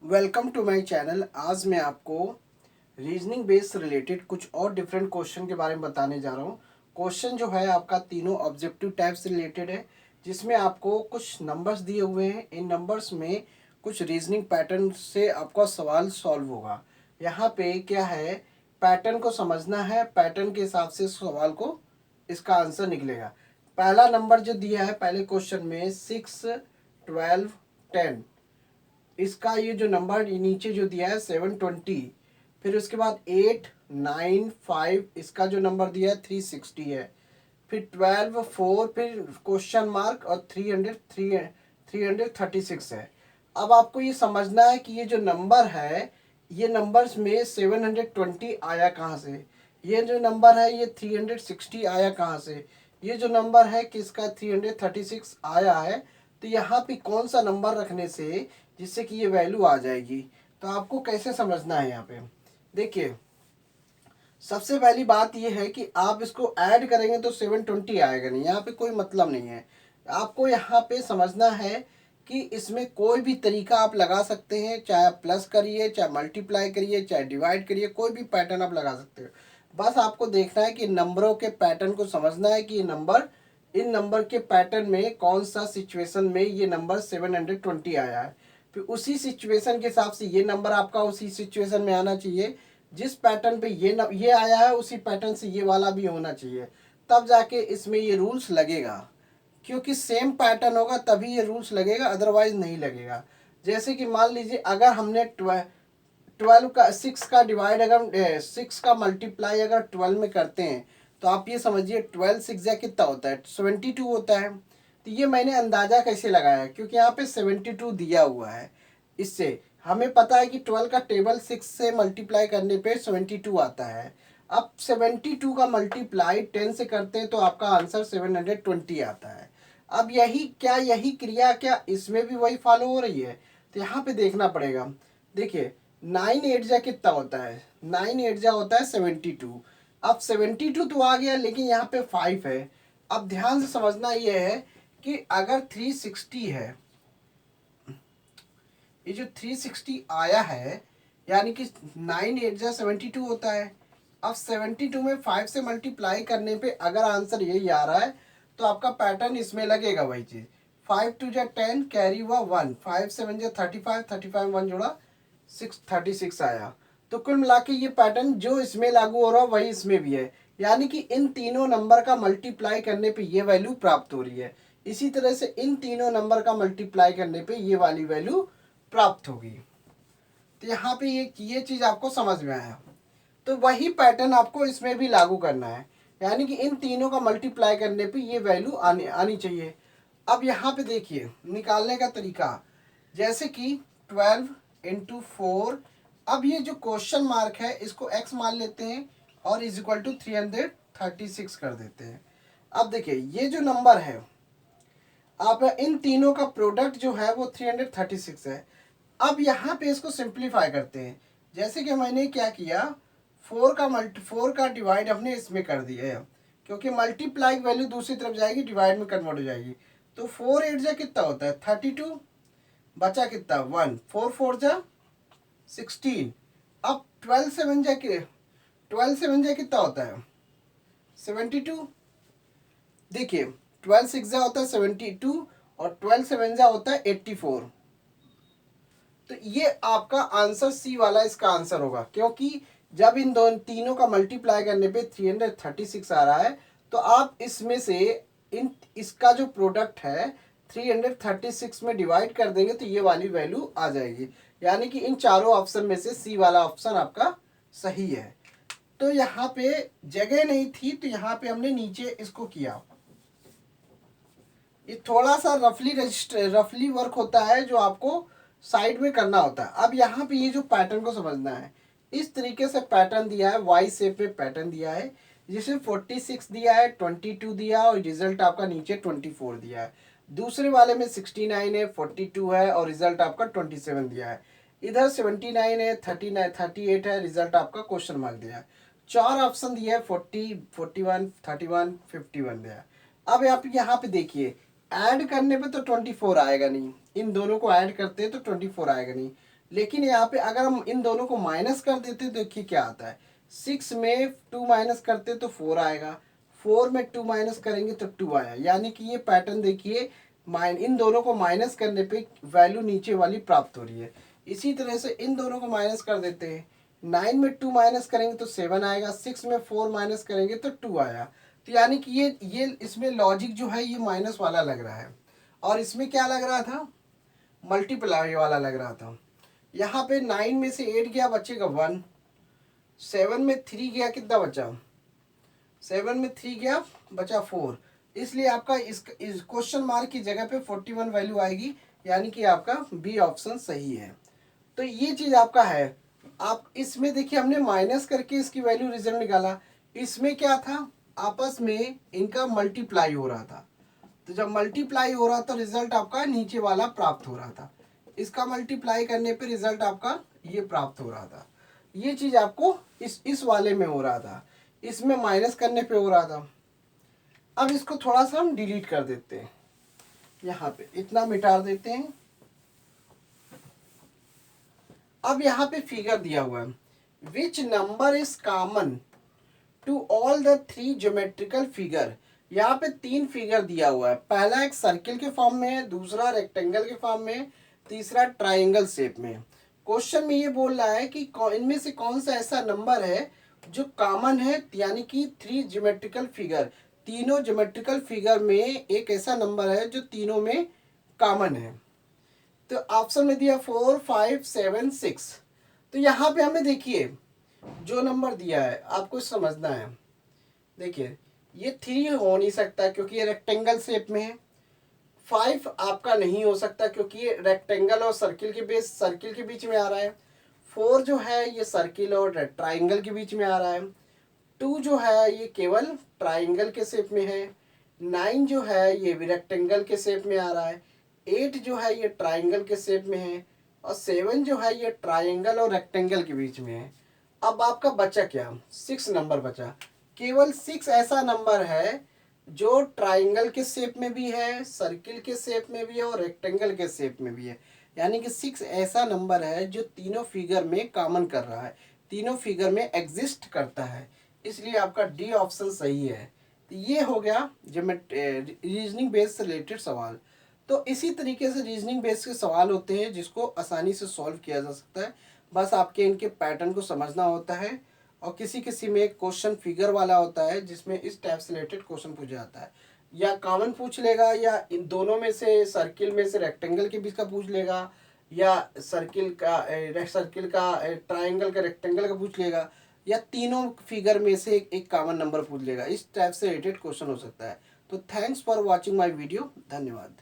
Welcome to my channel. आज मैं आपको रीजनिंग बेस रिलेटेड कुछ और डिफरेंट क्वेश्चन के बारे में बताने जा रहा हूँ। क्वेश्चन जो है आपका तीनों ऑब्जेक्टिव टाइप से रिलेटेड है, जिसमें आपको कुछ नंबर्स दिए हुए हैं। इन नंबर्स में कुछ रीजनिंग पैटर्न से आपका सवाल सॉल्व होगा। यहाँ पे क्या है, पैटर्न को समझना है, पैटर्न के हिसाब से सवाल को इसका आंसर निकलेगा। पहला नंबर जो दिया है पहले क्वेश्चन में 6, 12, 10, इसका ये जो नंबर नीचे जो दिया है 720, फिर उसके बाद 8, 9, 5, इसका जो नंबर दिया है 360 है, फिर 12, 4, फिर क्वेश्चन मार्क और 336 है। अब आपको ये समझना है कि ये जो नंबर है, ये नंबर्स में 720 आया कहाँ से, ये जो नंबर है ये 360 आया कहाँ से, ये जो नंबर है किसका 336 आया है। तो यहाँ पे कौन सा नंबर रखने से जिससे कि ये वैल्यू आ जाएगी, तो आपको कैसे समझना है। यहाँ पे देखिए, सबसे पहली बात ये है कि आप इसको ऐड करेंगे तो 720 आएगा नहीं, यहाँ पे कोई मतलब नहीं है। आपको यहाँ पे समझना है कि इसमें कोई भी तरीका आप लगा सकते हैं, चाहे आप प्लस करिए, चाहे मल्टीप्लाई करिए, चाहे डिवाइड करिए, कोई भी पैटर्न आप लगा सकते हो। बस आपको देखना है कि नंबरों के पैटर्न को समझना है कि ये नंबर, इन नंबर के पैटर्न में कौन सा सिचुएशन में ये नंबर 720 आया है। फिर उसी सिचुएशन के हिसाब से ये नंबर आपका उसी सिचुएशन में आना चाहिए। जिस पैटर्न पे ये आया है उसी पैटर्न से ये वाला भी होना चाहिए, तब जाके इसमें ये रूल्स लगेगा। क्योंकि सेम पैटर्न होगा तभी ये रूल्स लगेगा, अदरवाइज नहीं लगेगा। जैसे कि मान लीजिए अगर हमने 12 का 6 का डिवाइड, अगर 6 का मल्टीप्लाई अगर 12 में करते हैं, तो आप ये समझिए 12 6 या कितना होता है, 72 होता है। तो ये मैंने अंदाज़ा कैसे लगाया, क्योंकि यहाँ पे 72 दिया हुआ है। इससे हमें पता है कि 12 का टेबल 6 से मल्टीप्लाई करने पे 72 आता है। अब 72 का मल्टीप्लाई 10 से करते हैं तो आपका आंसर 720 आता है। अब यही क्रिया क्या इसमें भी वही फॉलो हो रही है, तो यहाँ पे देखना पड़ेगा। देखिए 9 8 जा कितना होता है, 9 8 जा होता है 72। अब 72 तो आ गया, लेकिन यहाँ पे 5 है। अब ध्यान से समझना ये है कि अगर 360 है, ये जो 360 आया है, यानी कि 9 8 जा 72 होता है। अब 72 में 5 से मल्टीप्लाई करने पे अगर आंसर यही आ रहा है, तो आपका पैटर्न इसमें लगेगा वही चीज़। 5 2 जा 10, कैरी हुआ 1, 5 7 जा 35, 35 1 जोड़ा 636 आया। तो कुल मिला के ये पैटर्न जो इसमें लागू हो रहा है वही इसमें भी है, यानी कि इन तीनों नंबर का मल्टीप्लाई करने पे ये वैल्यू प्राप्त हो रही है। इसी तरह से इन तीनों नंबर का मल्टीप्लाई करने पे ये वाली वैल्यू प्राप्त होगी। तो यहाँ पे ये चीज़ आपको समझ में आया। तो वही पैटर्न आपको इसमें भी लागू करना है, यानी कि इन तीनों का मल्टीप्लाई करने पे ये वैल्यू आनी चाहिए। अब यहाँ पे देखिए निकालने का तरीका, जैसे कि 12 इंटू 4, अब ये जो क्वेश्चन मार्क है इसको x मान लेते हैं और इज इक्वल टू 336 कर देते हैं। अब देखिए ये जो नंबर है, आप इन तीनों का प्रोडक्ट जो है वो 336 है। अब यहाँ पे इसको सिंप्लीफाई करते हैं। जैसे कि मैंने क्या किया, 4 का डिवाइड हमने इसमें कर दिया है, क्योंकि मल्टीप्लाई वैल्यू दूसरी तरफ जाएगी, डिवाइड में कन्वर्ट हो जाएगी। तो 4 8 जा कितना होता है 32, बचा कितना 1, 4 4 जा 16। अब 12 7 जा कितना होता है 72। देखिए 12 6 जा होता है 72 और 12 7 जा होता है 84। तो ये आपका आंसर सी वाला इसका आंसर होगा, क्योंकि जब इन दोनों तीनों का मल्टीप्लाई करने पे 336 आ रहा है, तो आप इसमें से इसका जो प्रोडक्ट है 336 में डिवाइड कर देंगे तो ये वाली वैल्यू आ जाएगी। यानी कि इन चारों ऑप्शन में से सी वाला ऑप्शन आपका सही है। तो यहाँ पे जगह नहीं थी, तो यहाँ पे हमने नीचे इसको किया। ये थोड़ा सा रफली वर्क होता है जो आपको साइड में करना होता है। अब यहाँ पे ये जो पैटर्न को समझना है, इस तरीके से पैटर्न दिया है, वाई शेप में पैटर्न दिया है, जिसमें 46 दिया है, 22 दिया और रिजल्ट आपका नीचे 24 दिया है। दूसरे वाले में 69 है, 42 है और रिजल्ट आपका 27 दिया है। इधर 79 है, 39 38 है, रिजल्ट आपका क्वेश्चन मार्क दिया है। चार ऑप्शन दिया है, 40 41 31 51 दिया है। अब आप यहाँ पे देखिए, ऐड करने पे तो 24 आएगा नहीं, इन दोनों को ऐड करते हैं तो 24 आएगा नहीं, लेकिन यहाँ पे अगर हम इन दोनों को माइनस कर देते तो देखिए क्या आता है, 6 में 2 माइनस करते तो 4 आएगा, 4 में 2 माइनस करेंगे तो 2 आया। यानी कि ये पैटर्न देखिए, इन दोनों को माइनस करने पे वैल्यू नीचे वाली प्राप्त हो रही है। इसी तरह से इन दोनों को माइनस कर देते हैं, 9 में 2 माइनस करेंगे तो 7 आएगा, 6 में 4 माइनस करेंगे तो 2 आया। तो यानी कि ये इसमें लॉजिक जो है ये माइनस वाला लग रहा है, और इसमें क्या लग रहा था, मल्टीप्लाई वाला लग रहा था। यहाँ पे 9 में से 8 गया, बचेगा 1, 7 में 3 गया, कितना बचा, 7 में 3 गया, बचा 4। इसलिए आपका इस क्वेश्चन मार्क की जगह पे 41 वैल्यू आएगी, यानी कि आपका बी ऑप्शन सही है। तो ये चीज़ आपका है। आप इसमें देखिए हमने माइनस करके इसकी वैल्यू रिजल्ट निकाला, इसमें क्या था, आपस में इनका मल्टीप्लाई हो रहा था। तो जब मल्टीप्लाई हो रहा था रिजल्ट आपका नीचे वाला प्राप्त हो रहा था, इसका मल्टीप्लाई करने पे रिजल्ट आपका ये प्राप्त हो रहा था। ये चीज़ आपको इस वाले में हो रहा था, इसमें माइनस करने पे हो रहा था। अब इसको थोड़ा सा हम डिलीट कर देते हैं, यहाँ पे इतना मिटा देते हैं। अब यहाँ पे फिगर दिया हुआ है, which number is common to all the 3 geometrical figure. यहाँ पे 3 फिगर दिया हुआ है, पहला एक सर्किल के फॉर्म में है, दूसरा रेक्टेंगल के फॉर्म में, तीसरा ट्राइंगल शेप में। क्वेश्चन में ये बोल रहा है कि इनमें से कौन सा ऐसा नंबर है जो कॉमन है, यानी कि 3 ज्योमेट्रिकल फिगर, तीनों ज्योमेट्रिकल फिगर में एक ऐसा नंबर है जो तीनों में कॉमन है। तो ऑप्शन में दिया 4, 5, 7, 6। तो यहाँ पे हमें देखिए जो नंबर दिया है आपको समझना है। देखिए ये 3 हो नहीं सकता क्योंकि ये रेक्टेंगल शेप में है, 5 आपका नहीं हो सकता क्योंकि ये रेक्टेंगल और सर्किल के बीच में आ रहा है, 4 जो है ये सर्किल और ट्राइंगल के बीच में आ रहा है, 2 जो है ये केवल ट्राइंगल के शेप में है, 9 जो है ये भी रेक्टेंगल के शेप में आ रहा है, 8 जो है ये ट्राइंगल के शेप में है, और 7 जो है ये ट्राइंगल और रेक्टेंगल के बीच में है। अब आपका बचा क्या, 6 नंबर बचा। केवल 6 ऐसा नंबर है जो ट्राइंगल के शेप में भी है, सर्किल के शेप में भी है और रेक्टेंगल के शेप में भी है। यानी कि 6 ऐसा नंबर है जो तीनों फिगर में कॉमन कर रहा है, तीनों फिगर में एग्जिस्ट करता है। इसलिए आपका डी ऑप्शन सही है। तो ये हो गया रीजनिंग बेस से रिलेटेड सवाल। तो इसी तरीके से रीजनिंग बेस के सवाल होते हैं जिसको आसानी से सॉल्व किया जा सकता है, बस आपके इनके पैटर्न को समझना होता है। और किसी किसी में क्वेश्चन फिगर वाला होता है जिसमें इस टाइप से रिलेटेड क्वेश्चन पूछा जाता है, या कॉमन पूछ लेगा, या इन दोनों में से सर्किल में से रेक्टेंगल के बीच का पूछ लेगा, या सर्किल का ट्राइंगल का रेक्टेंगल का पूछ लेगा, या तीनों फिगर में से एक कॉमन नंबर पूछ लेगा। इस टाइप से रिलेटेड क्वेश्चन हो सकता है। तो thanks for watching my video, धन्यवाद।